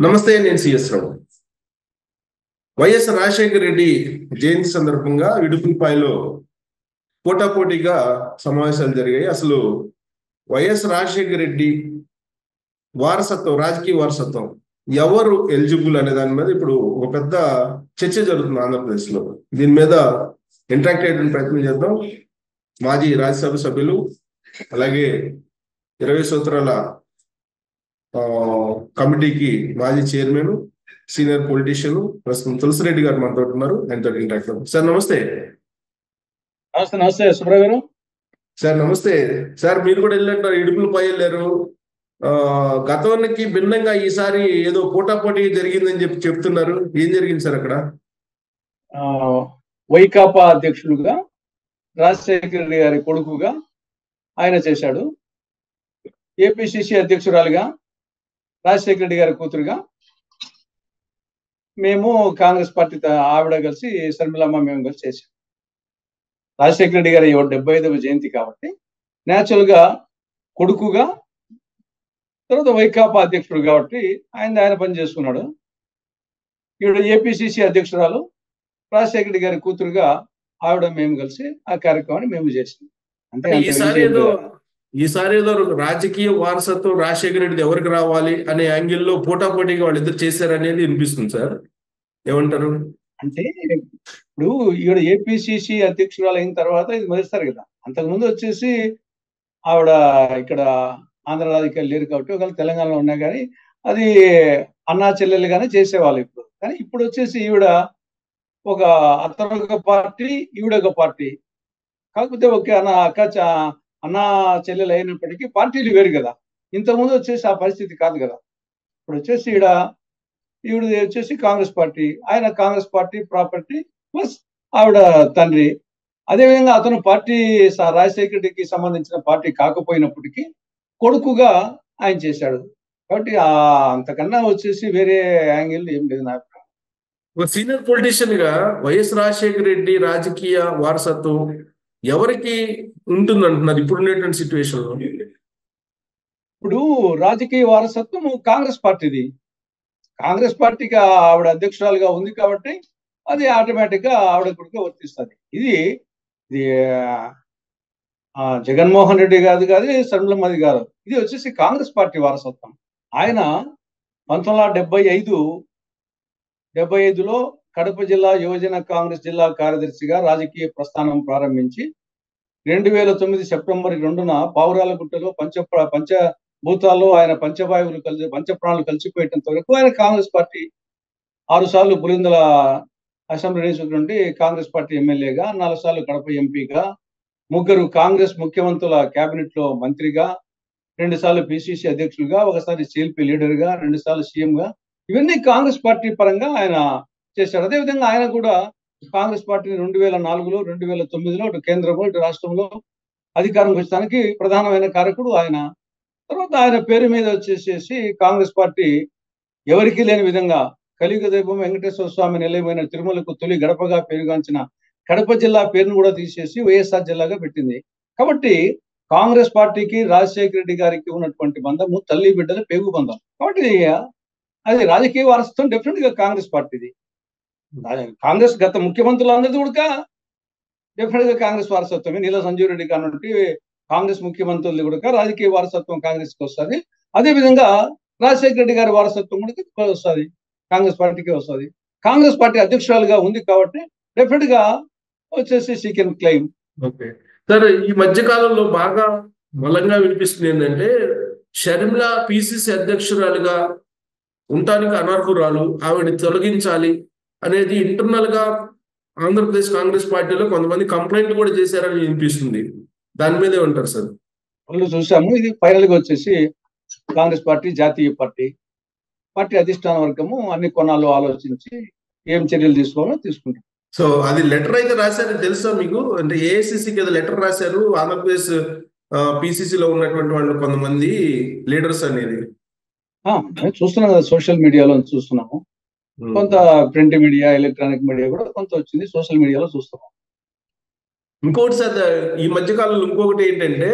నమస్తే, నేను సిఎస్ రావు. వైఎస్ రాజశేఖర రెడ్డి జయంతి సందర్భంగా ఇడుపులపాయలో పోటాపోటీగా సమావేశాలు జరిగాయి. అసలు వైఎస్ రాజశేఖర రెడ్డి వారసత్వం, రాజకీయ వారసత్వం ఎవరు ఎలిజిబుల్ అనే దాని మీద ఇప్పుడు ఒక పెద్ద చర్చ జరుగుతుంది ఆంధ్రప్రదేశ్ లో. దీని మీద ఇంటరాక్ట్ అయ్యే ప్రయత్నం చేద్దాం. మాజీ రాజ్యసభ సభ్యులు, అలాగే 20 సూత్రాల కమిటీకి మాజీ చైర్మన్, సీనియర్ పొలిటీషియన్ ప్రస్తుతం తులసిరెడ్డి గారు మనతో ఉన్నారు. ఆయనతో ఇంటరాక్ట్ అవుతాం. సార్ నమస్తే. నమస్తే సుబ్రహ్మ గారు. సార్ నమస్తే. సార్ మీరు కూడా వెళ్ళినట్టు ఇడుపులపై వెళ్ళారు. గతానికి భిన్నంగా ఈసారి ఏదో పోటాపోటీ జరిగిందని చెప్తున్నారు. ఏం జరిగింది సార్ అక్కడ? వైకాపా అధ్యక్షులుగా రాజశేఖర రెడ్డి గారి కొడుకుగా ఆయన చేశాడు. ఏపీసీసీ అధ్యక్షురాలుగా రాజశేఖర రెడ్డి గారి కూతురుగా మేము కాంగ్రెస్ పార్టీ ఆవిడ కలిసి శర్మిలమ్మ మేము కలిసి చేశాం. రాజశేఖర రెడ్డి గారి 75వ జయంతి కాబట్టి న్యాచురల్ గా కొడుకుగా, తర్వాత వైకాపా అధ్యక్షుడు కాబట్టి ఆయన పని చేసుకున్నాడు. ఈవిడ ఏపీసీసీ అధ్యక్షురాలు, రాజశేఖర రెడ్డి గారి కూతురుగా ఆవిడ మేము కలిసి ఆ కార్యక్రమాన్ని మేము చేసాం. అంటే ఈసారి ఏదో రాజకీయ వారసత్వం రాజశేఖర రెడ్డి ఎవరికి రావాలి అనే యాంగిల్లో పోటాపోటీగా వాళ్ళిద్దరు చేశారనేది వినిపిస్తుంది సార్. ఏమంటారు? అంటే ఇప్పుడు ఈవిడ ఏపీసీసీ అధ్యక్షురాలు అయిన తర్వాత ఇది మొదటిసారి కదా. అంతకుముందు వచ్చేసి ఆవిడ ఇక్కడ ఆంధ్ర రాజకీయాలు లేరు కాబట్టి ఒకవేళ తెలంగాణలో ఉన్నా కానీ అది అన్నా చెల్లెలుగానే చేసేవాళ్ళు ఇప్పుడు. కానీ ఇప్పుడు వచ్చేసి ఈవిడ ఒక అతను ఒక పార్టీ, ఈవిడ ఒక పార్టీ, కాకపోతే ఒకే అన్నా చెల్లెలు అయినప్పటికీ పార్టీలు వేరు కదా. ఇంతకుముందు వచ్చేసి ఆ పరిస్థితి కాదు కదా. ఇప్పుడు వచ్చేసి ఈవిడ వచ్చేసి కాంగ్రెస్ పార్టీ, ఆయన కాంగ్రెస్ పార్టీ ప్రాపర్టీ ప్లస్ ఆవిడ తండ్రి. అదేవిధంగా అతను పార్టీ రాజశేఖర రెడ్డికి సంబంధించిన పార్టీ కాకపోయినప్పటికీ కొడుకుగా ఆయన చేశాడు కాబట్టి అంతకన్నా వచ్చేసి వేరే యాంగిల్ ఏం లేదు. నాకు ఒక సీనియర్ పొలిటీషియన్ గా వైఎస్ రాజశేఖర రెడ్డి రాజకీయ వారసత్వం ఎవరికి ఉంటుంది అంటున్నారు ఇప్పుడున్నటువంటి సిచ్యువేషన్ లో? ఇప్పుడు రాజకీయ వారసత్వం కాంగ్రెస్ పార్టీది. కాంగ్రెస్ పార్టీకి ఆవిడ అధ్యక్షురాలుగా ఉంది కాబట్టి అది ఆటోమేటిక్ గా ఆవిడ కూడా వర్తిస్తుంది. ఇది జగన్మోహన్ రెడ్డి గారు కాదు, శర్మిలమ్మది గారు, ఇది వచ్చేసి కాంగ్రెస్ పార్టీ వారసత్వం. ఆయన 1975లో కడప జిల్లా యువజన కాంగ్రెస్ జిల్లా కార్యదర్శిగా రాజకీయ ప్రస్థానం ప్రారంభించి 2009 సెప్టెంబర్ 2న పావురాలగుట్టలో పంచభూతాల్లో ఆయన పంచప్రాణాలు కలిసిపోయేటంత వరకు ఆయన కాంగ్రెస్ పార్టీ 6 సార్లు పులిందల అసెంబ్లీ నియోజకవర్గం కాంగ్రెస్ పార్టీ ఎమ్మెల్యేగా, 4 సార్లు కడప ఎంపీగా, 3 కాంగ్రెస్ ముఖ్యమంత్రుల కేబినెట్ లో మంత్రిగా, 2 సార్లు పిసిసి అధ్యక్షులుగా, 1 సారి సిఎల్పి లీడర్ గా, 2 సార్లు సీఎం గా, ఇవన్నీ కాంగ్రెస్ పార్టీ పరంగా ఆయన చేశాడు. అదేవిధంగా ఆయన కూడా కాంగ్రెస్ పార్టీని 2004లో 2009లో అటు కేంద్రంలో ఇటు రాష్ట్రంలో అధికారం వచ్చడానికి ప్రధానమైన కారకుడు ఆయన. తర్వాత ఆయన పేరు మీద వచ్చేసేసి కాంగ్రెస్ పార్టీ ఎవరికీ లేని విధంగా కలియుగ దైవం వెంకటేశ్వర స్వామి నిలయమైన తిరుమలకు తొలి గడపగా పేరుగాంచిన కడప జిల్లా పేరును కూడా తీసేసి వైఎస్ఆర్ జిల్లాగా పెట్టింది. కాబట్టి కాంగ్రెస్ పార్టీకి రాజశేఖర రెడ్డి గారికి ఉన్నటువంటి బంధము తల్లి బిడ్డల పేగు బంధం. కాబట్టి అది రాజకీయ వారసత్వం డెఫినెట్ గా కాంగ్రెస్ పార్టీది. కాంగ్రెస్ గత ముఖ్యమంత్రులందరిది కూడా డెఫినెట్ గా కాంగ్రెస్ వారసత్వమే. నీల సంజీవ్ రెడ్డి కానుంటి కాంగ్రెస్ ముఖ్యమంత్రులు కూడా రాజకీయ వారసత్వం కాంగ్రెస్ కి వస్తుంది. అదేవిధంగా రాజశేఖర రెడ్డి గారి వారసత్వం కూడా వస్తుంది, కాంగ్రెస్ పార్టీకి వస్తుంది. కాంగ్రెస్ పార్టీ అధ్యక్షురాలుగా ఉంది కాబట్టి డెఫినెట్ గా వచ్చేసి she can claim. Okay sir, ఈ మధ్య కాలంలో బాగా బలంగా వినిపిస్తుంది ఏంటంటే షర్మిల పిసిసి అధ్యక్షురాలుగా ఉండటానికి అనర్హురాలు, ఆవిడ తొలగించాలి అనేది ఇంటర్నల్ గా ఆంధ్రప్రదేశ్ కాంగ్రెస్ పార్టీలో కొంతమంది కంప్లైంట్ కూడా చేశారని వినిపిస్తుంది. దాని మీద ఏమంటారు సార్? వాళ్ళు చూసాము. ఇది ఫైనల్ గా వచ్చేసి కాంగ్రెస్ పార్టీ జాతీయ పార్టీ అధిష్టాన వర్గము అన్ని కోణాల్లో ఆలోచించి ఏం చర్యలు తీసుకోవాలో తీసుకుంటారు. సో అది లెటర్ అయితే రాశారని తెలుసా మీకు? అంటే ఏఐసిసికి ఏదో లెటర్ రాశారు ఆంధ్రప్రదేశ్ పిసిసిలో ఉన్నటువంటి వాళ్ళు కొంతమంది లీడర్స్ అనేది. చూస్తున్నాం కదా, సోషల్ మీడియాలో చూస్తున్నాము. కొంత ప్రింట్ మీడియా, ఎలక్ట్రానిక్ మీడియా కూడా కొంత వచ్చింది, సోషల్ మీడియాలో చూస్తున్నాం. ఇంకోటి సార్, ఈ మధ్య కాలంలో ఇంకొకటి ఏంటంటే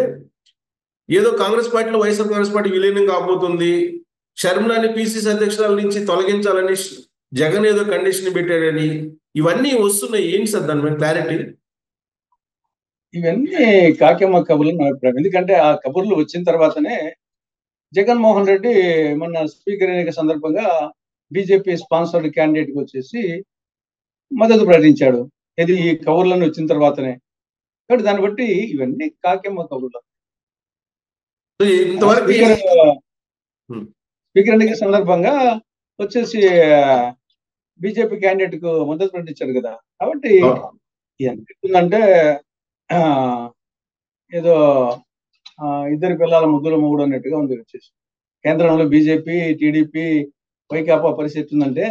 ఏదో కాంగ్రెస్ పార్టీలో వైఎస్ఆర్ కాంగ్రెస్ పార్టీ విలీనం కాబోతుంది, షర్మిలాని పిసిసి అధ్యక్షురాల నుంచి తొలగించాలని జగన్ ఏదో కండిషన్ పెట్టాడని ఇవన్నీ వస్తున్నాయి. ఏంటి సార్ దాని మీద క్లారిటీ? ఇవన్నీ కాకెమ్మ కబుర్లు నా అభిప్రాయం. ఎందుకంటే ఆ కబుర్లు వచ్చిన తర్వాతనే జగన్మోహన్ రెడ్డి మొన్న స్పీకర్ ఎన్నిక సందర్భంగా బీజేపీ స్పాన్సర్డ్ క్యాండిడేట్ కి వచ్చేసి మద్దతు ప్రకటించాడు. ఇది ఈ కబుర్లన్నీ వచ్చిన తర్వాతనే. కాబట్టి దాన్ని బట్టి ఇవన్నీ కాకెమ్మ కబుర్లు. ఇంతవరకు స్పీకర్ ఎన్నిక సందర్భంగా వచ్చేసి బీజేపీ క్యాండిడేట్ కు మద్దతు ప్రకటించారు కదా. కాబట్టి ఏంటంటే ఏదో ఇద్దరు పిల్లల ముద్దుల మొగుడు అన్నట్టుగా ఉంది. వచ్చేసి కేంద్రంలో బీజేపీ, టీడీపీ, వైకాపా పరిస్థితి ఉందంటే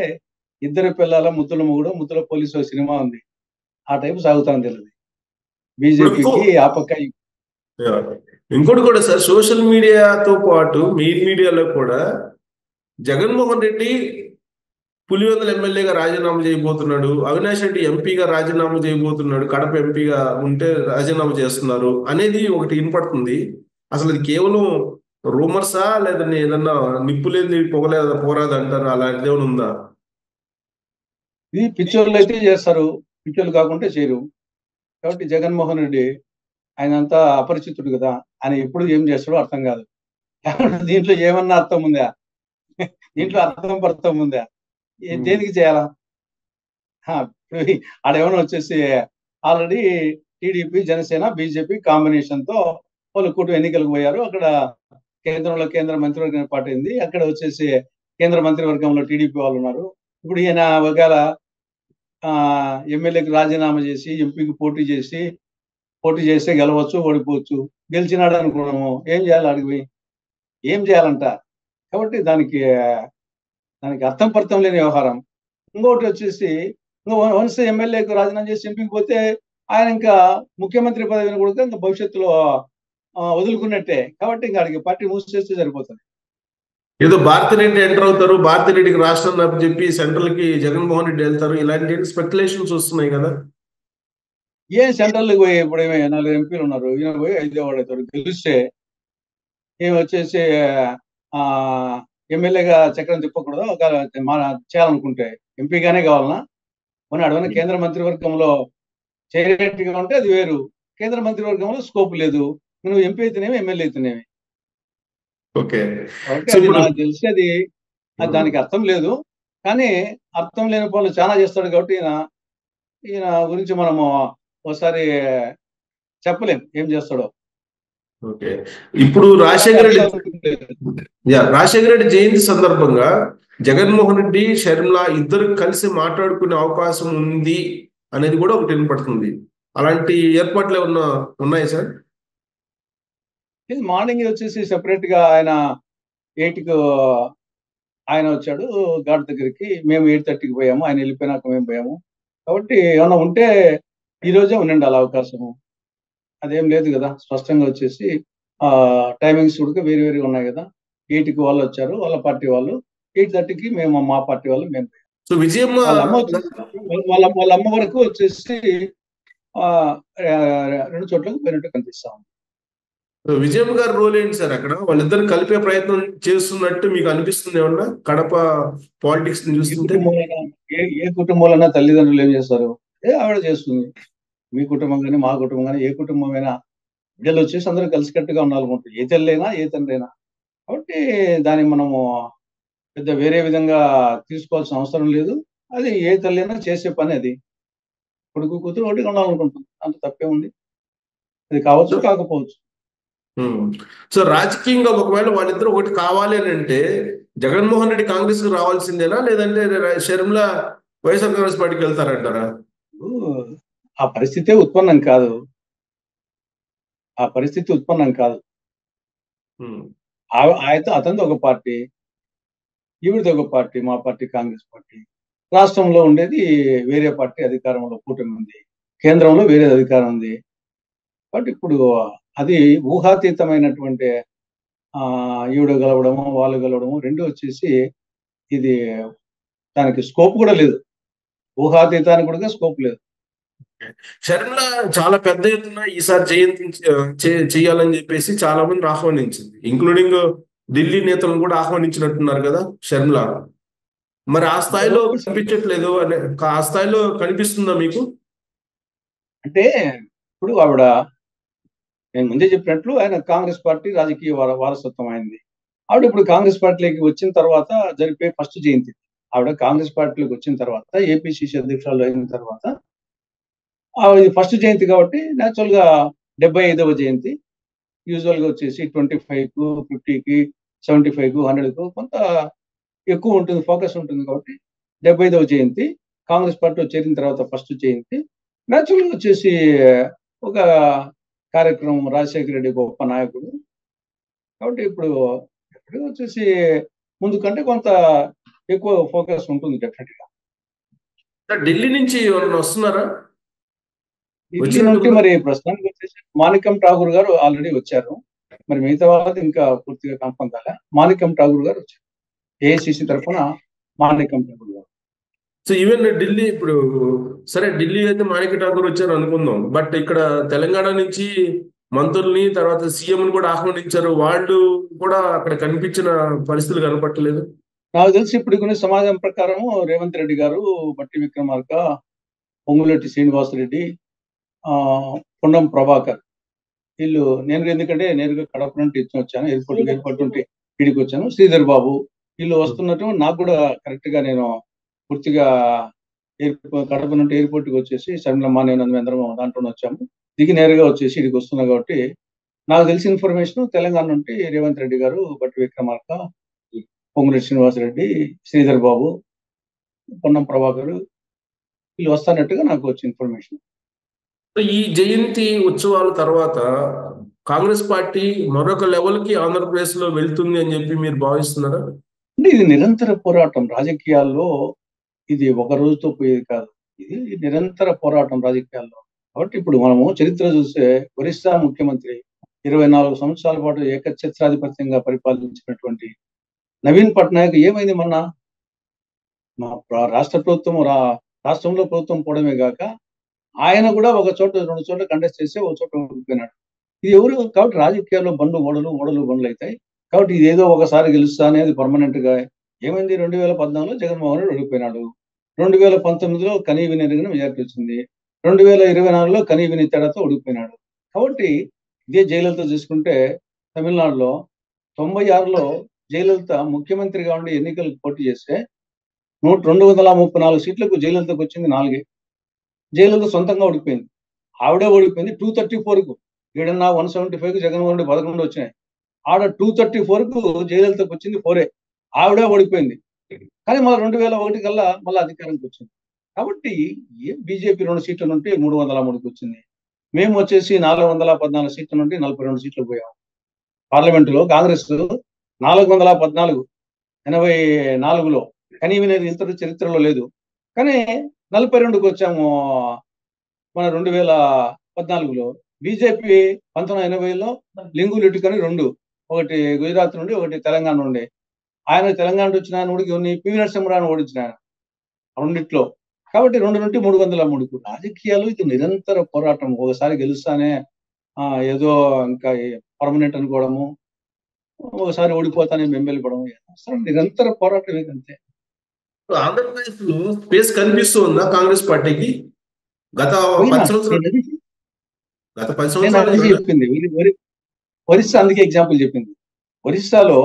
ఇద్దరు పిల్లల ముద్దుల మొగుడు, ముద్దుల పోలీసు సినిమా ఉంది. ఆ టైపు సాగుతాను తెలియదు బీజేపీకి ఆ పక్క. ఇంకోటి కూడా సార్, సోషల్ మీడియాతో పాటు మెయిన్ మీడియాలో కూడా జగన్మోహన్ రెడ్డి పులివెందుల ఎమ్మెల్యేగా రాజీనామా చేయబోతున్నాడు, అవినాష్ రెడ్డి ఎంపీగా రాజీనామా చేయబోతున్నాడు, కడప ఎంపీగా ఉంటే రాజీనామా చేస్తున్నారు అనేది ఒకటి వినపడుతుంది. అసలు అది కేవలం రూమర్సా లేదంటే ఏదన్నా నిప్పులేంది పొగలేదు పోరాదు అంటారు, అలాంటిది ఏమైనా ఉందా? ఇది పిచ్చోళ్ళు అయితే చేస్తారు, పిచ్చోళ్ళు కాకుంటే చేయరు. కాబట్టి జగన్మోహన్ రెడ్డి ఆయన అంతా అపరిచితుడు కదా, ఆయన ఎప్పుడు ఏం చేస్తాడో అర్థం కాదు. దీంట్లో ఏమన్నా అర్థం ఉందా? దీంట్లో అర్థం ఉందా? దేనికి చేయాలా? ఆడేమన్నా వచ్చేసి already TDP, Janasena, BJP combination తో వాళ్ళు కూటమి ఎన్నికలకు పోయారు. అక్కడ కేంద్రంలో కేంద్ర మంత్రివర్గం పాటైంది. అక్కడ వచ్చేసి కేంద్ర మంత్రివర్గంలో టీడీపీ వాళ్ళు ఉన్నారు. ఇప్పుడు ఈయన ఒకవేళ ఎమ్మెల్యేకి రాజీనామా చేసి ఎంపీకి పోటీ చేస్తే గెలవచ్చు, ఓడిపోవచ్చు. గెలిచినాడు అనుకున్నాము, ఏం చేయాలి? అడిగి ఏం చేయాలంట. కాబట్టి దానికి అర్థం పర్థం లేని వ్యవహారం. ఇంకోటి వచ్చేసి వన్స్ ఎమ్మెల్యేకు రాజీనామా చేసి ఎంపీకి పోతే ఆయన ఇంకా ముఖ్యమంత్రి పదవిని కూడా ఇంకా భవిష్యత్తులో వదులుకున్నట్టే. కాబట్టి ఇంకా అడిగి పార్టీ మూసేస్తే సరిపోతుంది. ఏదో భారతిరెడ్డి ఎంటర్ అవుతారు, భారతిరెడ్డికి రాష్ట్రం చెప్పి సెంట్రల్ కి జగన్మోహన్ రెడ్డి వెళ్తారు, ఇలాంటి స్పెక్యులేషన్స్ వస్తున్నాయి కదా. ఏం సెంట్రల్కి పోయి ఇప్పుడు ఏమే 4 ఎంపీలు ఉన్నారు, ఈయన పోయి 5వ వాడు అవుతారు. గెలిస్తే ఏమి వచ్చేసి ఎమ్మెల్యేగా చక్రం తిప్పకూడదు, చేయాలనుకుంటే ఎంపీగానే కావాలన్నా. మన అడవన కేంద్ర మంత్రివర్గంలో చేరేట్టుగా ఉంటే అది వేరు. కేంద్ర మంత్రివర్గంలో స్కోప్ లేదు, నువ్వు ఎంపీ అయితేనేమి ఎమ్మెల్యే అయితేనేమి. అది నాకు తెలిసి అది దానికి అర్థం లేదు. కానీ అర్థం లేని పనులు చాలా చేస్తాడు. కాబట్టి ఈయన గురించి మనము ఒకసారి చెప్పలేం ఏం చేస్తాడో. ఇప్పుడు రాజశేఖర రెడ్డి జయంతి సందర్భంగా జగన్మోహన్ రెడ్డి, షర్మిల ఇద్దరు కలిసి మాట్లాడుకునే అవకాశం ఉంది అనేది కూడా ఒకటి వినపడుతుంది. అలాంటి ఏర్పాట్లు ఏమన్నా ఉన్నాయి సార్? మార్నింగ్ వచ్చేసి సెపరేట్ గా ఆయన 8కు ఆయన వచ్చాడు ఘాట్ దగ్గరికి, మేము 8:30కి పోయాము, ఆయన వెళ్ళిపోయినాక మేము పోయాము. కాబట్టి ఏమన్నా ఉంటే ఈ రోజే ఉండండి అలా అవకాశము. అదేం లేదు కదా. స్పష్టంగా వచ్చేసి టైమింగ్స్ కూడా వేరు వేరుగా ఉన్నాయి కదా. 8కి వాళ్ళు వచ్చారు, వాళ్ళ పార్టీ వాళ్ళు, 8:30కి మేము మా పార్టీ వాళ్ళు మేము. సో విజయమ్మ వాళ్ళ అమ్మ వరకు వచ్చేసి 2 చోట్లకు పోయినట్టు కనిపిస్తాం. విజయమ్మ గారి రోల్ ఏంటి సార్ అక్కడ? వాళ్ళిద్దరు కలిపే ప్రయత్నం చేస్తున్నట్టు మీకు అనిపిస్తుంది ఏమన్నా కడప పాలిటిక్స్ ని చూస్తుంటే? ఏ కుటుంబంలో తల్లిదండ్రులు ఏం చేస్తారు, ఆవిడ చేస్తుంది. మీ కుటుంబం కానీ మా కుటుంబం కానీ ఏ కుటుంబమైనా బిడ్డలు వచ్చేసి అందరూ కలిసికట్టుగా ఉండాలనుకుంటారు, ఏ తల్లైనా ఏ తండ్రైనా. కాబట్టి దాన్ని మనము పెద్ద వేరే విధంగా తీసుకోవాల్సిన అవసరం లేదు. అది ఏ తల్లైనా చేసే పని. అది కొడుకు కూతురు ఒకటి ఉండాలనుకుంటుంది, అంత తప్పే ఉంది. అది కావచ్చు కాకపోవచ్చు. సో రాజకీయంగా ఒకవేళ వాళ్ళిద్దరు ఒకటి కావాలి అని అంటే జగన్మోహన్ రెడ్డి కాంగ్రెస్ కు రావాల్సిందేనా, లేదంటే షర్మిల వైఎస్ఆర్ కాంగ్రెస్ పార్టీకి వెళ్తారంటారా? ఆ పరిస్థితే ఉత్పన్నం కాదు. అతనిది ఒక పార్టీ, ఈవిడిది ఒక పార్టీ, మా పార్టీ కాంగ్రెస్ పార్టీ. రాష్ట్రంలో ఉండేది వేరే పార్టీ, అధికారంలో కూటమి ఉంది, కేంద్రంలో వేరే అధికారం ఉంది. కాబట్టి ఇప్పుడు అది ఊహాతీతమైనటువంటి ఈవిడ గెలవడము, వాళ్ళు గెలవడము రెండు వచ్చేసి ఇది దానికి స్కోప్ కూడా లేదు. ఊహాతీతానికి కూడా స్కోప్ లేదు. షర్మిల చాలా పెద్ద ఎత్తున ఈసారి జయంతి చేయాలని చెప్పేసి చాలా మంది ఆహ్వానించింది, ఇంక్లూడింగ్ ఢిల్లీ నేతలను కూడా ఆహ్వానించినట్టున్నారు కదా షర్మిల. మరి ఆ స్థాయిలో కనిపించట్లేదు అనే, ఆ స్థాయిలో కనిపిస్తుందా మీకు? అంటే ఇప్పుడు ఆవిడ, నేను ముందే చెప్పినట్లు ఆయన కాంగ్రెస్ పార్టీ రాజకీయ వారసత్వం అయింది. ఆవిడ ఇప్పుడు కాంగ్రెస్ పార్టీలోకి వచ్చిన తర్వాత జరిపే ఫస్ట్ జయంతి. ఆవిడ కాంగ్రెస్ పార్టీలోకి వచ్చిన తర్వాత, ఏపీసీసీ అధ్యక్షురాలు అయిన తర్వాత ఆవిడ ఫస్ట్ జయంతి కాబట్టి న్యాచురల్ గా 75వ జయంతి. యూజువల్ గా వచ్చేసి 25కు, 50కి, 75కు, 100కు కొంత ఎక్కువ ఉంటుంది, ఫోకస్ ఉంటుంది కాబట్టి 75వ జయంతి. కాంగ్రెస్ పార్టీలో చేరిన తర్వాత ఫస్ట్ జయంతి. న్యాచురల్ గా వచ్చేసి ఒక కార్యక్రమం, రాజశేఖర రెడ్డి గొప్ప నాయకుడు కాబట్టి ఇప్పుడు వచ్చేసి ముందు కంటే కొంత ఎక్కువ ఫోకస్ ఉంటుంది డెఫినెట్ గా. ఢిల్లీ నుంచి ఎవరైనా వస్తున్నారా? ఢిల్లీ నుండి మరి ప్రస్తుతానికి వచ్చేసి మాణిక్యం ఠాగూర్ గారు ఆల్రెడీ వచ్చారు. మరి మిగతా వాళ్ళది ఇంకా పూర్తిగా కన్ఫర్మ్ కాలే. మాణిక్యం ఠాగూర్ గారు వచ్చారు, ఏఐసిసి తరఫున మాణిక్యం ఠాగూర్ గారు. సో ఈవెన్ ఢిల్లీ ఇప్పుడు, సరే ఢిల్లీ అయితే మాణిక్య ఠాగూర్ వచ్చారు అనుకుందాం, బట్ ఇక్కడ తెలంగాణ నుంచి మంత్రుల్ని తర్వాత సీఎంని కూడా ఆహ్వానించారు. వాళ్ళు కూడా అక్కడ కనిపించిన పరిస్థితులు కనపట్టలేదు. నాకు తెలిసి ఇప్పుడు కొన్ని సమాజం ప్రకారం రేవంత్ రెడ్డి గారు, బట్టి విక్రమార్క, పొంగులేటి శ్రీనివాసరెడ్డి, పొన్నం ప్రభాకర్, వీళ్ళు, నేను ఎందుకంటే నేరుగా కడప నుండి వచ్చాను, ఎయిర్పోర్ట్ నుండి ఇడికి వచ్చాను. శ్రీధర్ బాబు వీళ్ళు వస్తున్నట్టు నాకు కూడా కరెక్ట్ గా, నేను పూర్తిగా కడప నుండి ఎయిర్పోర్ట్ కి వచ్చేసి షర్మిలమ్మ, నేను అందరం దాంట్లో వచ్చాము. దిగి నేరుగా వచ్చేసి ఇడికి వస్తున్నా కాబట్టి నాకు తెలిసిన ఇన్ఫర్మేషన్ తెలంగాణ నుండి రేవంత్ రెడ్డి గారు, బట్టి విక్రమార్క, పొంగులేటి శ్రీనివాసరెడ్డి, శ్రీధర్ బాబు, పొన్నం ప్రభాకర్ వీళ్ళు వస్తున్నట్టుగా నాకు వచ్చిన ఇన్ఫర్మేషన్. ఈ జయంతి ఉత్సవాల తర్వాత కాంగ్రెస్ పార్టీ మరొక లెవెల్ కి ఆంధ్రప్రదేశ్ లో వెళ్తుంది అని చెప్పి మీరు భావిస్తున్నారా? అంటే ఇది నిరంతర పోరాటం రాజకీయాల్లో, ఇది ఒక రోజుతో పోయేది కాదు, ఇది నిరంతర పోరాటం రాజకీయాల్లో. కాబట్టి ఇప్పుడు మనము చరిత్ర చూస్తే ఒరిస్సా ముఖ్యమంత్రి 24 సంవత్సరాల పాటు ఏకఛత్రాధిపత్యంగా పరిపాలించినటువంటి నవీన్ పట్నాయక్ ఏమైంది మొన్న? మా రాష్ట్ర ప్రభుత్వం రాష్ట్రంలో ప్రభుత్వం పోవడమే కాక ఆయన కూడా ఒక చోట 2 చోట్ల కంటెస్ట్ చేసి ఒక చోట ఓడిపోయినాడు. ఇది ఎవరు? కాబట్టి రాజకీయాల్లో ఓడలు బండ్లు అవుతాయి. కాబట్టి ఇదేదో ఒకసారి గెలుస్తా అనేది పర్మనెంట్ గా ఏమైంది? 2014లో జగన్మోహన్ రెడ్డి ఓడిపోయినాడు. 2019లో కనీ విని ఎరుగని మెజార్టీ వచ్చింది. 2024లో కనీ విని తేడాతో ఓడిపోయినాడు. కాబట్టి ఇదే జయలలిత చూసుకుంటే తమిళనాడులో 96లో జయలలిత ముఖ్యమంత్రిగా ఉండి ఎన్నికలకు పోటీ చేస్తే 234 సీట్లకు జయలలితకు వచ్చింది 4. జయలలిత సొంతంగా ఓడిపోయింది. ఆవిడే ఓడిపోయింది 234కు. ఈడన్నా 175కు జగన్మోహన్ రెడ్డి 11 వచ్చినాయి. ఆడ 234కు జయలలితకు వచ్చింది 4. ఆవిడే ఓడిపోయింది. కానీ మళ్ళీ 2001 కల్లా మళ్ళీ అధికారంకి వచ్చింది. కాబట్టి బీజేపీ 2 సీట్ల నుండి 303కి వచ్చింది. మేము వచ్చేసి 414 సీట్ల నుండి 42 సీట్లు పోయాము. పార్లమెంటులో కాంగ్రెస్ 414 84లో కనీ వినేది ఇంత చరిత్రలో లేదు. కానీ 42కి వచ్చాము మన 2014లో. బీజేపీ 1980లో లింగు లిట్టుకని 2, ఒకటి గుజరాత్ నుండి, ఒకటి తెలంగాణ నుండి. ఆయన తెలంగాణ నుంచి వచ్చిన ఆయన ఉడికి పివి నరసింహరావు ఓడించిన ఆయన రెండిట్లో. కాబట్టి 2 నుండి 303కు. రాజకీయాలు ఇది నిరంతర పోరాటం. ఒకసారి గెలుస్తానే ఏదో ఇంకా పర్మనెంట్ అనుకోవడము, ఒకసారి ఓడిపోతానే మెంబెలిపడము, అసలు నిరంతర పోరాటం ఏదంతే. ఆంధ్రప్రదేశ్ లో స్పేస్ కనిపిస్తూ ఉందా కాంగ్రెస్ పార్టీకి? గత 10 సంవత్సరాలు చెప్పింది ఒరిస్సా, అందుకే ఎగ్జాంపుల్ చెప్పింది. ఒరిస్సాలో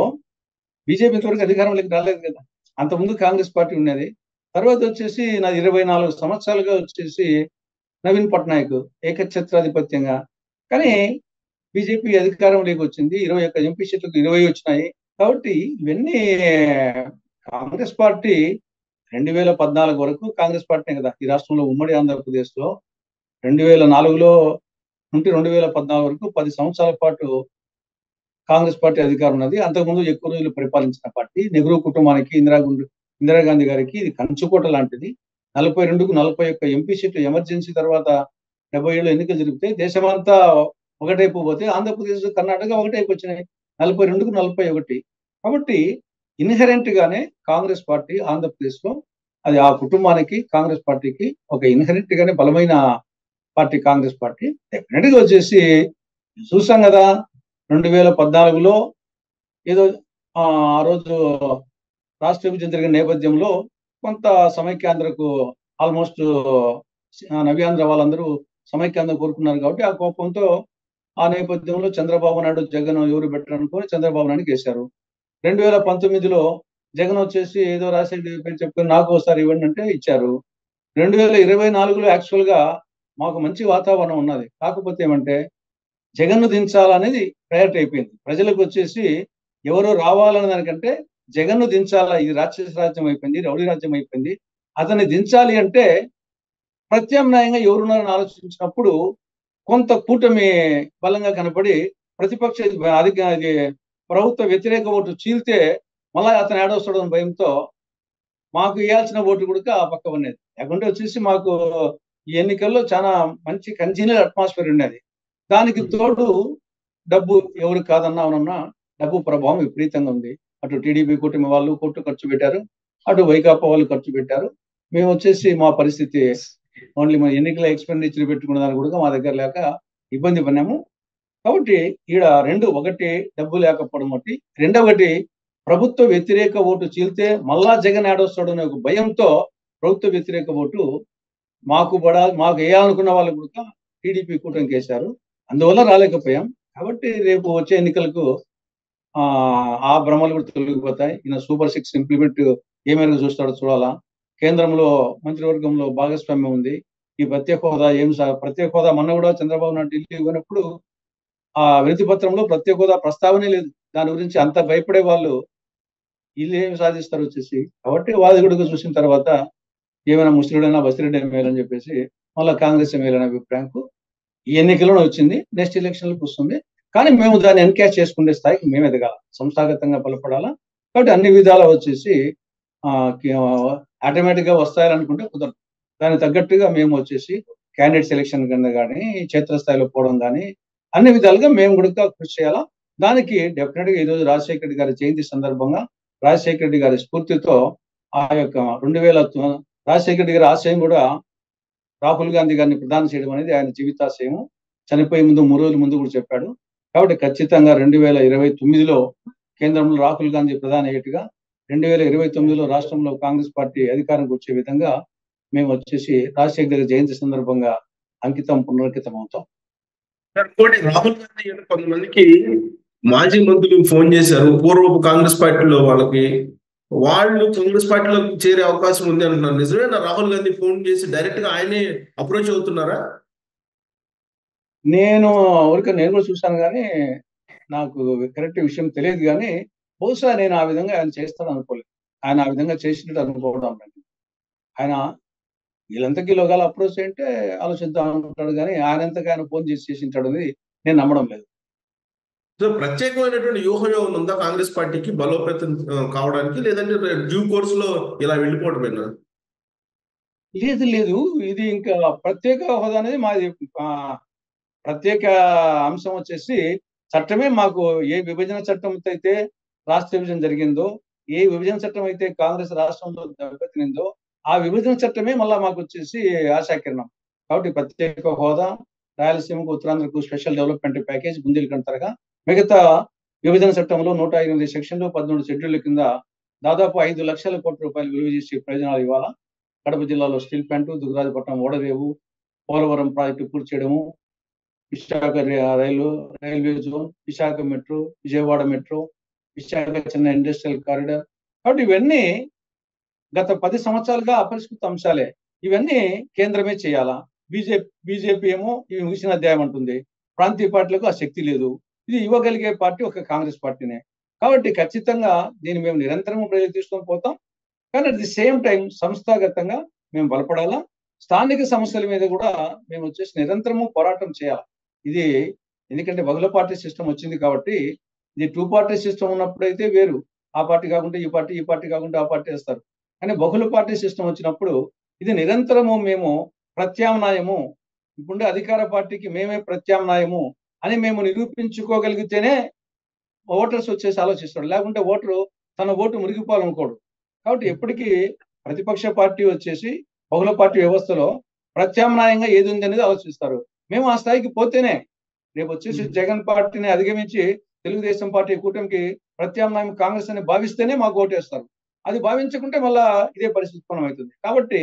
బీజేపీ ఇంతవరకు అధికారంలోకి రాలేదు కదా. అంతకుముందు కాంగ్రెస్ పార్టీ ఉన్నది. తర్వాత వచ్చేసి నా 24 సంవత్సరాలుగా వచ్చేసి నవీన్ పట్నాయక్ ఏకఛత్రాధిపత్యంగా. కానీ బీజేపీ అధికారంలోకి వచ్చింది. 21 ఎంపీ సీట్లకు 20 వచ్చినాయి. కాబట్టి ఇవన్నీ కాంగ్రెస్ పార్టీ 2014 వరకు కాంగ్రెస్ పార్టీ కదా ఈ రాష్ట్రంలో, ఉమ్మడి ఆంధ్రప్రదేశ్ లో. 2004లో నుండి 2014 వరకు 10 సంవత్సరాల పాటు కాంగ్రెస్ పార్టీ అధికారం ఉన్నది. అంతకుముందు ఎక్కువ రోజులు పరిపాలించిన పార్టీ. నెహ్రూ కుటుంబానికి, ఇందిరాగాంధీ గారికి ఇది కంచుకోట లాంటిది. 42కు 41 ఎంపీ సీట్లు ఎమర్జెన్సీ తర్వాత 77 ఎన్నికలు జరిగితే దేశమంతా ఒకటైపు పోతే ఆంధ్రప్రదేశ్, కర్ణాటక ఒకటైపు వచ్చినాయి, 42కు 41. కాబట్టి ఇన్హెరెంట్ గానే కాంగ్రెస్ పార్టీ ఆంధ్రప్రదేశ్ లో, అది ఆ కుటుంబానికి, కాంగ్రెస్ పార్టీకి ఒక ఇన్హెరెంట్ గానే బలమైన పార్టీ కాంగ్రెస్ పార్టీ. డెఫినెట్ గా వచ్చేసి చూసాం కదా 2014లో ఏదో ఆ రోజు రాష్ట్ర విభజన జరిగిన నేపథ్యంలో కొంత సమైక్యాంధ్రకు ఆల్మోస్ట్ నవ్యాంధ్ర వాళ్ళందరూ సమైక్యాంధ్ర కోరుకున్నారు కాబట్టి ఆ కోపంతో ఆ నేపథ్యంలో చంద్రబాబు నాయుడు జగన్ ఎవరు బెటర్ అనుకొని చంద్రబాబు నాయుడు వేశారు. 2019లో జగన్ వచ్చేసి ఏదో రాజశేఖర పేరు చెప్పుకొని నాకు ఒకసారి ఇవ్వండి అంటే ఇచ్చారు. 2024లో యాక్చువల్ గా మాకు మంచి వాతావరణం ఉన్నది. కాకపోతే ఏమంటే జగన్ను దించాలనేది ప్రయారిటీ అయిపోయింది. ప్రజలకు వచ్చేసి ఎవరో రావాలనే దానికంటే జగన్ను దించాలా, ఇది రాక్షస రాజ్యం అయిపోయింది, రౌడీ రాజ్యం అయిపోయింది. అతన్ని దించాలి అంటే ప్రత్యామ్నాయంగా ఎవరున్నారని ఆలోచించినప్పుడు కొంత కూటమి బలంగా కనపడి ప్రతిపక్ష అది ప్రభుత్వ వ్యతిరేక ఓటు చీల్తే మళ్ళా అతను ఏడొస్తాడు అని భయంతో మాకు ఇవ్వాల్సిన ఓటు కూడా ఆ పక్క ఉన్నది. లేకుంటే వచ్చేసి మాకు ఈ ఎన్నికల్లో చాలా మంచి కంజీనియల్ అట్మాస్ఫియర్ ఉండేది. దానికి తోడు డబ్బు ఎవరు కాదన్నా అవునన్నా డబ్బు ప్రభావం విపరీతంగా ఉంది. అటు టీడీపీ కూటమి వాళ్ళు కోట్లు ఖర్చు పెట్టారు, అటు వైకాపా వాళ్ళు ఖర్చు పెట్టారు. మేము వచ్చేసి మా పరిస్థితి ఓన్లీ మన ఎన్నికల ఎక్స్పెండిచర్ పెట్టుకున్న దానికి కూడా మా దగ్గర లేక ఇబ్బంది పడినాము. కాబట్టి ఈడ ఒకటి డబ్బు లేకపోవడం ఒకటి, రెండవది ప్రభుత్వ వ్యతిరేక ఓటు చీల్తే మళ్ళా జగన్ ఆడొస్తాడు అనే ఒక భయంతో ప్రభుత్వ వ్యతిరేక ఓటు మాకు వేయాలనుకున్న వాళ్ళు కూడా టీడీపీ కూటమికి వేశారు. అందువల్ల రాలేకపోయాం. కాబట్టి రేపు వచ్చే ఎన్నికలకు ఆ భ్రమలు కూడా తొలగిపోతాయి. ఈయన సూపర్ 6 ఇంప్లిమెంట్ ఏ మేరకు చూస్తాడో చూడాలా. కేంద్రంలో మంత్రివర్గంలో భాగస్వామ్యం ఉంది. ఈ ప్రత్యేక హోదా ప్రత్యేక హోదా మొన్న కూడా చంద్రబాబు నాయుడు ఢిల్లీ పోయినప్పుడు ఆ వినతి పత్రంలో ప్రత్యేక హోదా ప్రస్తావనే లేదు. దాని గురించి అంత భయపడే వాళ్ళు వీళ్ళు ఏమి సాధిస్తారు వచ్చేసి. కాబట్టి వాదిగుడుగా చూసిన తర్వాత ఏమైనా ముస్లిడైనా బసిరెడ్డి మేలని చెప్పేసి మళ్ళీ కాంగ్రెస్ మేలనే అభిప్రాయంకు ఈ ఎన్నికల్లో వచ్చింది. నెక్స్ట్ ఎలక్షన్లకు వస్తుంది. కానీ మేము దాన్ని ఎన్కాష్ చేసుకునే స్థాయికి మేము ఎదగాల, సంస్థాగతంగా బలపడాలా. కాబట్టి అన్ని విధాలా వచ్చేసి ఆటోమేటిక్ గా వస్తాయనుకుంటే కుదరదు. దానికి తగ్గట్టుగా మేము వచ్చేసి క్యాండిడేట్ సెలక్షన్ కింద కానీ క్షేత్రస్థాయిలో పోవడం కానీ అన్ని విధాలుగా మేము కూడా కృషి చేయాలా. దానికి డెఫినెట్ గా ఈరోజు రాజశేఖర రెడ్డి గారి జయంతి సందర్భంగా రాజశేఖర రెడ్డి గారి స్ఫూర్తితో ఆ యొక్క 2000 రాజశేఖర రెడ్డి గారి ఆశయం కూడా రాహుల్ గాంధీ గారిని ప్రదానం చేయడం అనేది ఆయన జీవితాశయము. చనిపోయే ముందు 3 రోజుల ముందు కూడా చెప్పాడు. కాబట్టి ఖచ్చితంగా 2029లో కేంద్రంలో రాహుల్ గాంధీ ప్రధాని అయ్యేట్టుగా 2029లో రాష్ట్రంలో కాంగ్రెస్ పార్టీ అధికారంకి వచ్చే విధంగా మేము వచ్చేసి రాజశేఖర గారి జయంతి సందర్భంగా పునరంకితం అవుతాం. రాహుల్ గాంధీ కొంతమందికి మాజీ మంత్రులు ఫోన్ చేశారు పూర్వపు కాంగ్రెస్ పార్టీలో వాళ్ళకి, వాళ్ళు కాంగ్రెస్ పార్టీలో చేరే అవకాశం ఉంది అంటున్నారు. నిజమేనా? రాహుల్ గాంధీ ఫోన్ చేసి డైరెక్ట్ గా ఆయనే అప్రోచ్ అవుతున్నారా? నేను కూడా చూశాను కానీ నాకు కరెక్ట్ విషయం తెలియదు. కానీ బహుశా నేను ఆ విధంగా ఆయన చేస్తాను అనుకోలేదు. ఆయన ఆ విధంగా చేసినట్టు అనుకోవడం ఆయన వీళ్ళంతకీ లోగాల అప్రోచ్ అంటే ఆలోచిద్దాం అనుకుంటాడు కానీ ఆయనంతగా ఆయన ఫోన్ చేసింటాడు అనేది నేను నమ్మడం లేదు. సో ప్రత్యేకమైనటువంటి వ్యూహం ఏమైనా ఉందా కాంగ్రెస్ పార్టీకి బలోపేతం కావడానికి, లేదంటే డ్యూ కోర్స్ లో ఇలా వెళ్ళిపోవడమేనా? లేదు, ఇది ఇంకా ప్రత్యేక హోదా అనేది మాది ప్రత్యేక అంశం వచ్చేసి చట్టమే. మాకు ఏ విభజన చట్టం అయితే రాష్ట్ర విభజన జరిగిందో, ఏ విభజన చట్టం అయితే కాంగ్రెస్ రాష్ట్రంలో దెబ్బతినిందో ఆ విభజన చట్టమే మళ్ళా మాకు వచ్చేసి ఆశాకిరణం. కాబట్టి ప్రత్యేక హోదా, రాయలసీమకు ఉత్తరాంధ్రకు స్పెషల్ డెవలప్మెంట్ ప్యాకేజ్ బుందేల్ఖండ్ మిగతా విభజన చట్టంలో 108 సెక్షన్లు 13 షెడ్యూళ్ల కింద దాదాపు 5 లక్షల కోట్ల రూపాయలు విలువ చేసే ప్రయోజనాలు ఇవ్వాలా. కడప జిల్లాలో స్టీల్ ప్లాంట్, దుగ్గరాజపట్నం ఓడరేవు, పోలవరం ప్రాజెక్టు పూర్తి చేయడము, Visakha railway zone, Visakha metro, Vijayawada metro, Visakha Chennai industrial corridor. కాబట్టి ఇవన్నీ గత 10 సంవత్సరాలుగా అపరిష్కృత అంశాలే. ఇవన్నీ కేంద్రమే చేయాలా. బీజేపీ ఏమో ఇవి ముగిసిన అధ్యాయం అంటుంది. ప్రాంతీయ పార్టీలకు ఆ శక్తి లేదు. ఇది ఇవ్వగలిగే పార్టీ ఒక కాంగ్రెస్ పార్టీనే. కాబట్టి ఖచ్చితంగా దీన్ని మేము నిరంతరం ప్రజలు తీసుకొని పోతాం. కానీ అట్ ది సేమ్ టైం సంస్థాగతంగా మేము బలపడాలా. స్థానిక సమస్యల మీద కూడా మేము వచ్చేసి నిరంతరము పోరాటం చేయాలి. ఇది ఎందుకంటే బహుళ పార్టీ సిస్టమ్ వచ్చింది కాబట్టి, ఇది 2 పార్టీ సిస్టమ్ ఉన్నప్పుడైతే వేరు, ఆ పార్టీ కాకుండా ఈ పార్టీ, ఈ పార్టీ కాకుండా ఆ పార్టీ వేస్తారు. కానీ బహుళ పార్టీ సిస్టమ్ వచ్చినప్పుడు ఇది నిరంతరము మేము ప్రత్యామ్నాయము, ఇప్పుడే అధికార పార్టీకి మేమే ప్రత్యామ్నాయము అని మేము నిరూపించుకోగలిగితేనే ఓటర్స్ వచ్చేసి ఆలోచిస్తాడు. లేకుంటే ఓటరు తన ఓటు మురిగిపోవాలనుకోడు. కాబట్టి ఎప్పటికీ ప్రతిపక్ష పార్టీ వచ్చేసి బహుళ పార్టీ వ్యవస్థలో ప్రత్యామ్నాయంగా ఏది ఉంది అనేది ఆలోచిస్తారు. మేము ఆ స్థాయికి పోతేనే రేపు వచ్చేసి జగన్ పార్టీని అధిగమించి తెలుగుదేశం పార్టీ కూటమికి ప్రత్యామ్నాయం కాంగ్రెస్ అని భావిస్తేనే మాకు ఓటేస్తారు. అది భావించకుంటే మళ్ళా ఇదే పరిస్థితి ఉత్పన్నమవుతుంది. కాబట్టి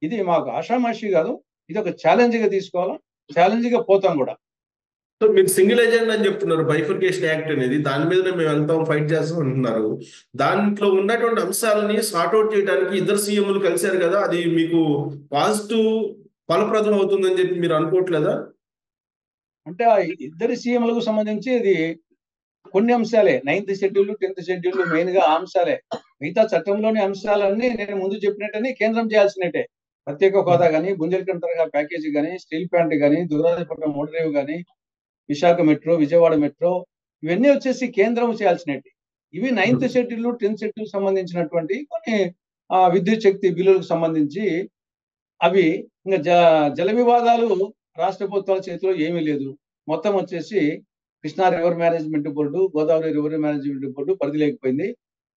ఇది మాకు ఆషామాషి కాదు, ఇది ఒక ఛాలెంజ్ గా తీసుకోవాలా, ఛాలెంజ్ గా పోతాం కూడా. సో మీరు సింగిల్ ఏజెంట్ అని చెప్తున్నారు, బైఫర్కేషన్ యాక్ట్ అనేది దాని మీదనే మేము వెళ్తాం, ఫైట్ చేస్తాం అంటున్నారు. దాంట్లో ఉన్నటువంటి అంశాలని సార్ట్అవుట్ చేయడానికి ఇద్దరు సీఎంలు కలిశారు కదా, అది మీకు పాజిటివ్ ఫలప్రదం అవుతుందని చెప్పి మీరు అనుకోవట్లేదా? అంటే ఆ ఇద్దరి సీఎంలకు సంబంధించి ఇది కొన్ని అంశాలే, 9th schedule 10th schedule main గా అంశాలే. మిగతా చట్టంలోని అంశాలన్నీ నేను ముందు చెప్పినట్టని కేంద్రం చేయాల్సినట్టే. ప్రత్యేక హోదా కానీ, బుందేల్ఖండ్ తరహా ప్యాకేజీ కానీ, స్టీల్ ప్లాంట్ కానీ, దురాజపట్నం ఓడరేవు కానీ, విశాఖ మెట్రో, విజయవాడ మెట్రో, ఇవన్నీ వచ్చేసి కేంద్రం చేయాల్సినట్టు. ఇవి 9th షెడ్యూల్ 10th షెడ్యూల్ సంబంధించినటువంటి కొన్ని విద్యుత్ శక్తి బిల్లులకు సంబంధించి అవి ఇంకా జల వివాదాలు రాష్ట్ర ప్రభుత్వాల చేతిలో ఏమీ లేదు. మొత్తం వచ్చేసి Krishna river management board, Godavari river management board పరిధి లేకపోయింది.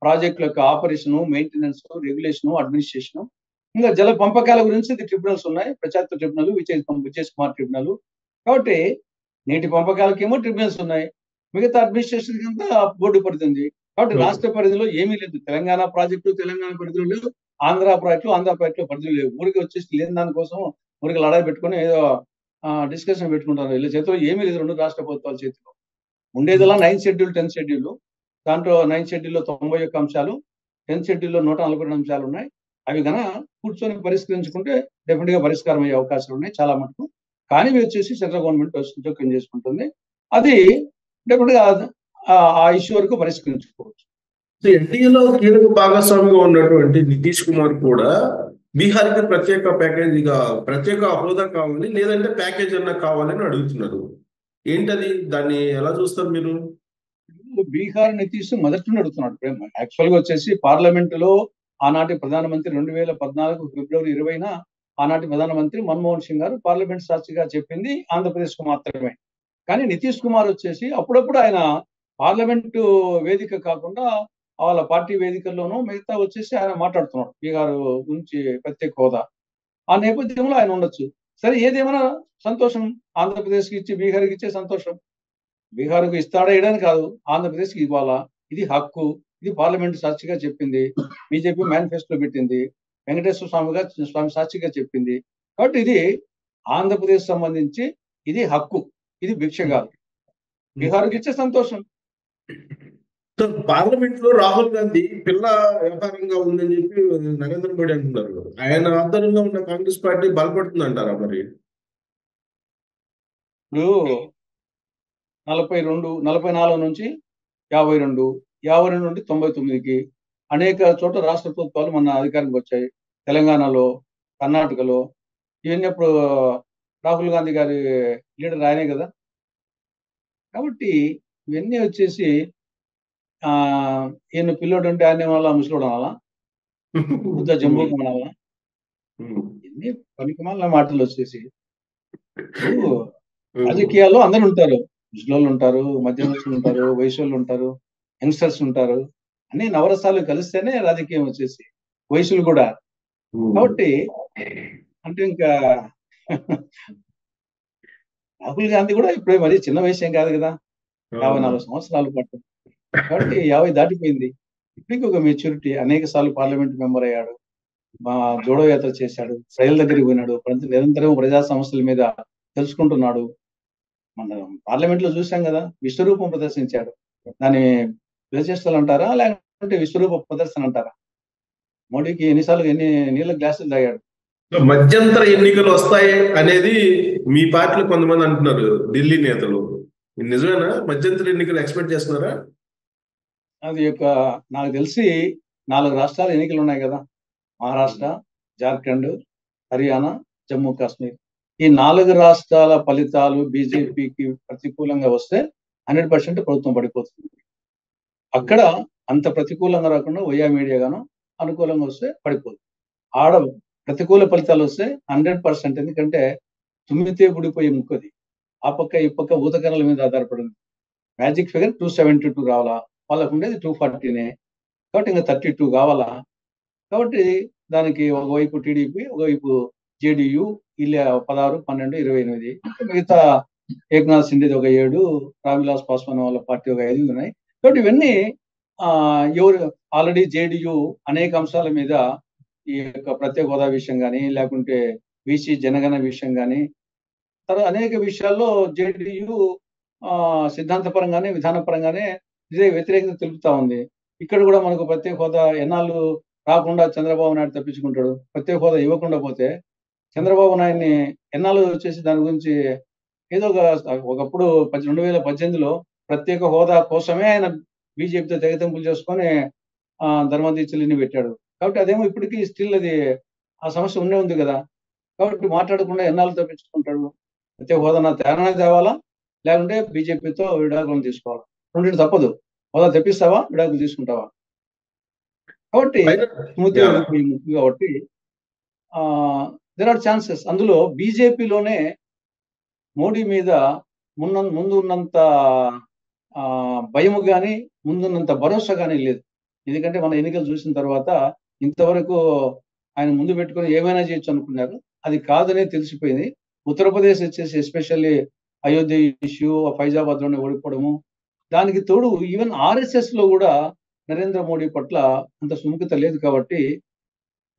ప్రాజెక్టుల యొక్క ఆపరేషన్, మెయింటెనెన్స్, రెగ్యులేషన్, అడ్మినిస్ట్రేషన్, ఇంకా జల పంపకాల గురించి ట్రిబ్యునల్స్ ఉన్నాయి. ప్రజాత్వ ట్రిబ్యునల్, విజయ్ కుమార్ ట్రిబ్యునల్. కాబట్టి నీటి పంపకాలకేమో ట్రిబ్యునల్స్ ఉన్నాయి, మిగతా అడ్మినిస్ట్రేషన్ అంతా బోర్డు పరిధి ఉంది. కాబట్టి రాష్ట్ర పరిధిలో ఏమీ లేదు. తెలంగాణ ప్రాజెక్టు తెలంగాణ పరిధిలో లేవు, ఆంధ్ర ప్రాజెక్టులో పరిధిలో లేవు. ఊరికి వచ్చేసి లేని దానికోసం ఊరికి లడాయి పెట్టుకుని ఏదో డిస్కషన్ పెట్టుకుంటారు. వీళ్ళ చేతిలో ఏమీ లేదు, రెండు రాష్ట్ర ప్రభుత్వాల చేతిలో ఉండేదల్లా 9th షెడ్యూల్ 10th షెడ్యూల్. దాంట్లో 9th షెడ్యూల్లో 91 అంశాలు, 10th షెడ్యూల్లో 142 అంశాలు ఉన్నాయి. అవి గన కూర్చొని పరిష్కరించుకుంటే డెఫినెట్ గా పరిష్కారం అయ్యే అవకాశాలు ఉన్నాయి చాలా మటుకు. కానీ వచ్చేసి సెంట్రల్ గవర్నమెంట్ జోక్యం చేసుకుంటుంది. అది డెఫినెట్ గా ఆ ఇష్యూ వరకు పరిష్కరించుకోవచ్చు. ఎన్డీఏలో కీలక భాగస్వామిగా ఉన్నటువంటి నితీష్ కుమార్ కూడా బీహార్కి ప్రత్యేక హోదా కావాలి, లేదంటే ప్యాకేజ్ అన్నా కావాలని అడుగుతున్నారు. ఏంటది, దాన్ని ఎలా చూస్తారు మీరు? బీహార్ నితీష్ మొదటి నుండి అడుగుతున్నాడు. యాక్చువల్ గా వచ్చేసి పార్లమెంట్ లో ఆనాటి ప్రధానమంత్రి 2014 ఫిబ్రవరి 20న ఆనాటి ప్రధానమంత్రి మన్మోహన్ సింగ్ గారు పార్లమెంట్ సాక్షిగా చెప్పింది ఆంధ్రప్రదేశ్ కు మాత్రమే. కానీ నితీష్ కుమార్ వచ్చేసి అప్పుడప్పుడు ఆయన పార్లమెంటు వేదిక కాకుండా వాళ్ళ పార్టీ వేదికల్లోనూ మిగతా వచ్చేసి ఆయన మాట్లాడుతున్నాడు బీహార్ గురించి, ప్రత్యేక హోదా. ఆ నేపథ్యంలో ఆయన ఉండొచ్చు. సరే, ఏదేమైనా సంతోషం, ఆంధ్రప్రదేశ్కి ఇచ్చి బీహార్కి ఇచ్చే సంతోషం. బీహార్కు ఇస్తాడా ఇవ్వడానికి కాదు, ఆంధ్రప్రదేశ్కి ఇవ్వాలా, ఇది హక్కు. ఇది పార్లమెంట్ సాక్షిగా చెప్పింది, బీజేపీ మేనిఫెస్టోలో పెట్టింది, వెంకటేశ్వర స్వామి సాక్షిగా చెప్పింది. కాబట్టి ఇది ఆంధ్రప్రదేశ్ సంబంధించి ఇది హక్కు, ఇది భిక్ష కాదు. బీహార్కి ఇచ్చే సంతోషం. పార్లమెంట్ లో రాహుల్ గాంధీ పిల్ల వ్యవహారంగా ఉందని చెప్పి నరేంద్ర మోడీ అంటున్నారు. ఆయన ఆధ్వర్యంలో ఉన్న కాంగ్రెస్ పార్టీ బలపడుతుంది అంటారా మరి? ఇప్పుడు 44 నుంచి 52, 52 నుండి 99కి అనేక చోట్ల రాష్ట్ర ప్రభుత్వాలు మన అధికారానికి వచ్చాయి. తెలంగాణలో, కర్ణాటకలో. ఇవన్నీ అప్పుడు రాహుల్ గాంధీ గారి లీడర్ ఆయనే కదా. కాబట్టి ఇవన్నీ వచ్చేసి ఈయన పిల్లోడు అంటే ఆయన వల్ల ముసలోడు అనాలా, బుద్ధ జంబూకం అనాలా, ఇవన్నీ పనికిమాలిన మాటలు వచ్చేసి. రాజకీయాల్లో అందరు ఉంటారు, ముసలోళ్ళు ఉంటారు, మధ్యవయస్సులు ఉంటారు, వయసులు ఉంటారు, యంగ్స్టర్స్ ఉంటారు. అన్ని నవరసాలు కలిస్తేనే రాజకీయం వచ్చేసి, వయసులు కూడా. కాబట్టి అంటే ఇంకా రాహుల్ గాంధీ కూడా ఇప్పుడే మరి చిన్న వయసు ఏం కాదు కదా, 54 సంవత్సరాలు పాటు. కాబట్టి 50 దాటిపోయింది. ఇప్పటికీ ఒక మెచ్యూరిటీ. అనేక సార్లు పార్లమెంట్ మెంబర్ అయ్యాడు, జోడో యాత్ర చేశాడు, ప్రజల దగ్గరికి పోయినాడు, నిరంతరం ప్రజా సమస్యల మీద తెలుసుకుంటున్నాడు. మన పార్లమెంట్ లో చూసాం కదా, విశ్వరూపం ప్రదర్శించాడు. దాన్ని విజయచేష్టలు అంటారా, లేకుంటే విశ్వరూప ప్రదర్శన అంటారా? మోడీకి ఎన్ని నీళ్ళ గ్లాసులు తాగాడు. మధ్యంతర ఎన్నికలు వస్తాయి అనేది మీ పార్టీలో కొంతమంది అంటున్నారు, ఢిల్లీ నేతలు. నిజమేనా? మధ్యంతర ఎన్నికలు ఎక్స్పెక్ట్ చేస్తున్నారా? అది నాకు తెలిసి 4 రాష్ట్రాలు ఎన్నికలు ఉన్నాయి కదా, మహారాష్ట్ర, జార్ఖండ్, హర్యానా, జమ్మూ కాశ్మీర్. ఈ 4 రాష్ట్రాల ఫలితాలు బీజేపీకి ప్రతికూలంగా వస్తే 100% ప్రభుత్వం పడిపోతుంది. అక్కడ అంత ప్రతికూలంగా రాకుండా వయా మీడియాగాను అనుకూలంగా వస్తే పడిపోతుంది. ఆడ ప్రతికూల ఫలితాలు వస్తే 100%. ఎందుకంటే తుమ్మితే గుడిపోయే ముక్కది. ఆ పక్క ఈ పక్క ఊతకర్రల మీద ఆధారపడింది. మ్యాజిక్ ఫిగర్ 272 రావాలా, వాళ్ళకు ఉండేది 240నే. కాబట్టి ఇంకా 32 కావాలా. కాబట్టి దానికి ఒకవైపు టీడీపీ, ఒకవైపు జేడీయూ, ఇలా 16, 12, 28. మిగతా ఏక్నాథ్ సిండేది ఒక 7, రామ్విలాస్ పాస్వాన్ వాళ్ళ పార్టీ ఒక 5 ఉన్నాయి. కాబట్టి ఇవన్నీ ఎవరు ఆల్రెడీ జేడీయూ అనేక అంశాల మీద ఈ యొక్క ప్రత్యేక హోదా విషయం కానీ, లేకుంటే బీసీ జనగణ విషయం కానీ, తర్వాత అనేక విషయాల్లో జేడీయూ సిద్ధాంతపరంగానే విధానపరంగానే ఇదే వ్యతిరేకత తెలుపుతా ఉంది. ఇక్కడ కూడా మనకు ప్రత్యేక హోదా ఎన్నాళ్ళు రాకుండా చంద్రబాబు నాయుడు తప్పించుకుంటాడు. ప్రత్యేక హోదా ఇవ్వకుండా పోతే చంద్రబాబు నాయుడిని ఎన్నాళ్ళు వచ్చేసి దాని గురించి ఏదో ఒకప్పుడు 2018లో ప్రత్యేక హోదా కోసమే ఆయన బీజేపీతో తెగతెంపులు చేసుకొని ధర్మదీక్షలని పెట్టాడు. కాబట్టి అదేమో ఇప్పటికీ స్టిల్ అది ఆ సమస్య ఉండే ఉంది కదా. కాబట్టి మాట్లాడకుండా ఎన్నాళ్ళు తప్పించుకుంటాడు. ప్రత్యేక హోదా తేడానే తేవాలా, లేకుంటే బీజేపీతో విడాకులను తీసుకోవాలా. రెండింటి తప్పదు. హోదా తెప్పిస్తావా, విడాకులు తీసుకుంటావా. కాబట్టి స్మృతి ముఖ్యం కాబట్టి దెర్ ఆర్ ఛాన్సెస్. అందులో బీజేపీలోనే మోడీ మీద ముందు ఉన్నంత భయము కానీ, ముందున్నంత భరోసా కానీ లేదు. ఎందుకంటే మన ఎన్నికలు చూసిన తర్వాత ఇంతవరకు ఆయన ముందు పెట్టుకుని ఏమైనా చేయొచ్చు అనుకున్నారు. అది కాదనే తెలిసిపోయింది. ఉత్తరప్రదేశ్ వచ్చేసి ఎస్పెషల్లీ అయోధ్య ఇష్యూ, ఫైజాబాద్ లోనే ఓడిపోవడము, దానికి తోడు ఈవెన్ ఆర్ఎస్ఎస్ లో కూడా నరేంద్ర మోడీ పట్ల అంత సుముఖత లేదు. కాబట్టి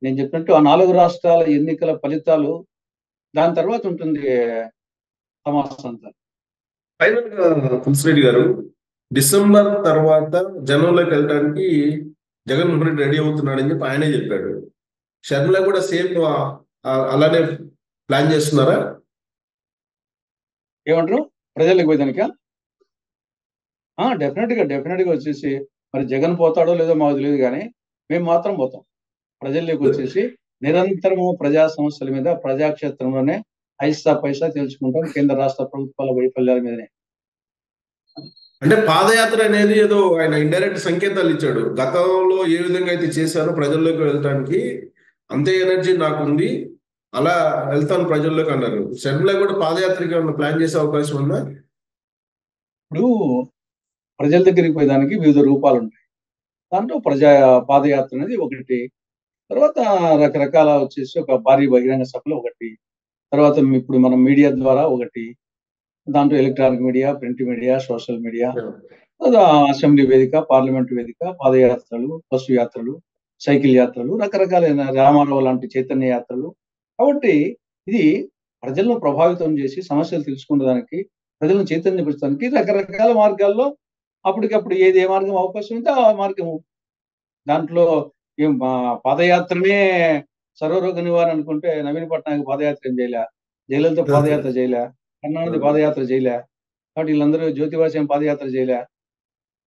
నేను చెప్పినట్టు ఆ 4 రాష్ట్రాల ఎన్నికల ఫలితాలు దాని తర్వాత ఉంటుంది సమాసం అంతా. ఫైనల్ గా తులసిరెడ్డి గారు, డిసెంబర్ తర్వాత జనంలోకి వెళ్ళడానికి జగన్మోహన్ రెడ్డి రెడీ అవుతున్నాడని చెప్పి ఆయనే చెప్పాడు. షర్మిల కూడా సేమ్ అలానే ప్లాన్ చేస్తున్నారా? ఏమంటారు ప్రజలకు పోయేదానిక? డెఫినెట్ గా వచ్చేసి మరి జగన్ పోతాడో లేదో మాకు తెలియదు, కానీ మేము మాత్రం పోతాం. ప్రజల్లోకి వచ్చేసి నిరంతరము ప్రజా సమస్యల మీద, ప్రజాక్షేత్రంలోనే ఐసా పైసా తెలుసుకుంటాం, కేంద్ర రాష్ట్ర ప్రభుత్వాల వైఫల్యాల మీదనే. అంటే పాదయాత్ర అనేది ఏదో ఆయన ఇండైరెక్ట్ సంకేతాలు ఇచ్చాడు. గతంలో ఏ విధంగా అయితే చేశారో ప్రజల్లోకి వెళ్ళటానికి అంతే ఎనర్జీ నాకుంది, అలా వెళ్తాను ప్రజల్లోకి అన్నారు. షర్మిల కూడా పాదయాత్రకి ఏమన్నా ప్లాన్ చేసే అవకాశం ఉందా? ఇప్పుడు ప్రజల దగ్గరికి పోయేదానికి వివిధ రూపాలు ఉంటాయి. దాంట్లో పాదయాత్ర అనేది ఒకటి, తర్వాత రకరకాల వచ్చేసి ఒక భారీ బహిరంగ సభలు ఒకటి, తర్వాత ఇప్పుడు మనం మీడియా ద్వారా ఒకటి, దాంట్లో electronic media, print media, social media, assembly వేదిక, పార్లమెంట్ వేదిక, పాదయాత్రలు, బస్సు యాత్రలు, సైకిల్ యాత్రలు, రకరకాలైన రామారావు లాంటి చైతన్య యాత్రలు. కాబట్టి ఇది ప్రజలను ప్రభావితం చేసి సమస్యలు తెలుసుకునేదానికి, ప్రజలను చైతన్యపరచడానికి రకరకాల మార్గాల్లో అప్పటికప్పుడు ఏది ఏ మార్గం అవకాశం ఉంటే ఆ మార్గము. దాంట్లో పాదయాత్రనే సర్వరోగ నివారణ అనుకుంటే నవీన్ పట్నాయక్ పాదయాత్ర ఏం చేయలే, జయలలిత పాదయాత్ర చేయలే, కరుణానిధి పాదయాత్ర చేయలే, కాబట్టి వీళ్ళందరూ జ్యోతివాసం పాదయాత్ర చేయలే.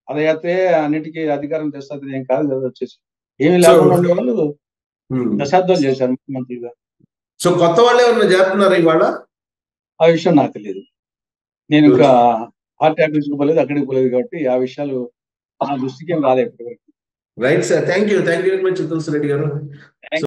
పాదయాత్రే అన్నిటికీ అధికారం తెస్తుంది ఏం కాదు కదా. వచ్చేసి ఏమి లేకుండా ఉండేవాళ్ళు దశాబ్దాలు చేశారు ముఖ్యమంత్రిగా. సో కొత్త వాళ్ళు ఏమన్నా చేస్తున్నారా ఇవాళ? ఆ విషయం నాకు తెలియదు. నేను ఇంకా పార్టీ ఆఫీస్కి పోలేదు, అక్కడికి పోలేదు, కాబట్టి ఆ విషయాలు నా దృష్టికి ఏం రాలేదు ఇప్పటివరకు. Right sir, thank you very much Tulasireddy గారు.